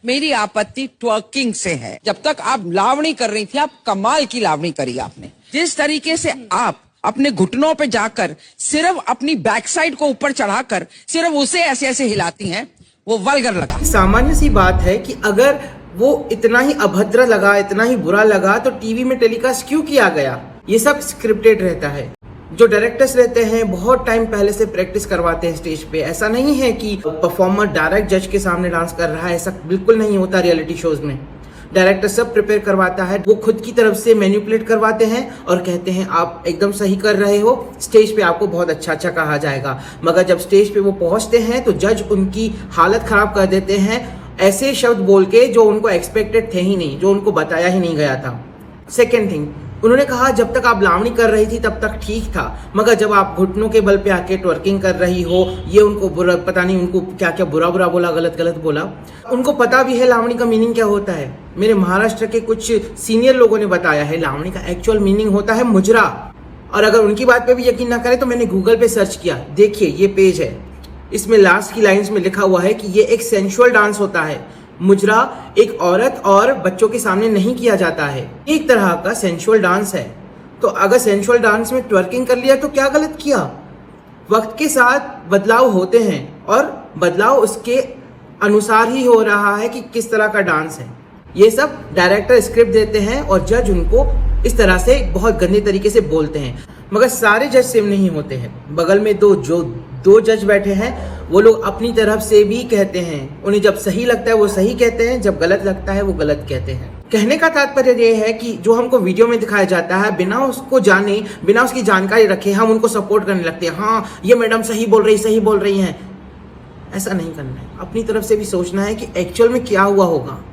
मेरी आपत्ति ट्वर्किंग से है। जब तक आप लावणी कर रही थी, आप कमाल की लावणी करी आपने। जिस तरीके से आप अपने घुटनों पे जाकर सिर्फ अपनी बैक साइड को ऊपर चढ़ाकर सिर्फ उसे ऐसे ऐसे हिलाती हैं, वो वल्गर लगा। सामान्य सी बात है कि अगर वो इतना ही अभद्र लगा, इतना ही बुरा लगा, तो टीवी में टेलीकास्ट क्यों किया गया? ये सब स्क्रिप्टेड रहता है। जो डायरेक्टर्स रहते हैं बहुत टाइम पहले से प्रैक्टिस करवाते हैं स्टेज पे। ऐसा नहीं है कि परफॉर्मर डायरेक्ट जज के सामने डांस कर रहा है, ऐसा बिल्कुल नहीं होता रियलिटी शोज में। डायरेक्टर सब प्रिपेयर करवाता है, वो खुद की तरफ से मैनिपुलेट करवाते हैं और कहते हैं आप एकदम सही कर रहे हो, स्टेज पे आपको बहुत अच्छा अच्छा कहा जाएगा। मगर जब स्टेज पे वो पहुंचते हैं तो जज उनकी हालत खराब कर देते हैं, ऐसे शब्द बोल के जो उनको एक्सपेक्टेड थे ही नहीं, जो उनको बताया ही नहीं गया था। सेकेंड थिंग, उन्होंने कहा जब तक आप लावणी कर रही थी तब तक ठीक था, मगर जब आप घुटनों के बल पे आके ट्वर्किंग कर रही हो, ये उनको बुरा, पता नहीं उनको क्या क्या बुरा बुरा बोला, गलत गलत बोला। उनको पता भी है लावणी का मीनिंग क्या होता है। मेरे महाराष्ट्र के कुछ सीनियर लोगों ने बताया है लावणी का एक्चुअल मीनिंग होता है मुजरा। और अगर उनकी बात पे भी यकीन ना करें तो मैंने गूगल पे सर्च किया, देखिए ये पेज है, इसमें लास्ट की लाइन्स में लिखा हुआ है कि ये एक सेंसुअल डांस होता है। मुजरा एक औरत और बच्चों के सामने नहीं किया जाता है, एक तरह का सेंसुअल डांस है। तो अगर सेंसुअल डांस में ट्वर्किंग कर लिया तो क्या गलत किया? वक्त के साथ बदलाव होते हैं और बदलाव उसके अनुसार ही हो रहा है कि किस तरह का डांस है। ये सब डायरेक्टर स्क्रिप्ट देते हैं और जज उनको इस तरह से बहुत गंदे तरीके से बोलते हैं। मगर सारे जज सेम नहीं होते हैं। बगल में दो जज बैठे हैं, वो लोग अपनी तरफ से भी कहते हैं। उन्हें जब सही लगता है वो सही कहते हैं, जब गलत लगता है वो गलत कहते हैं। कहने का तात्पर्य ये है कि जो हमको वीडियो में दिखाया जाता है, बिना उसको जाने, बिना उसकी जानकारी रखे हम उनको सपोर्ट करने लगते हैं। हाँ ये मैडम सही बोल रही हैं। ऐसा नहीं करना है। अपनी तरफ से भी सोचना है कि एक्चुअल में क्या हुआ होगा।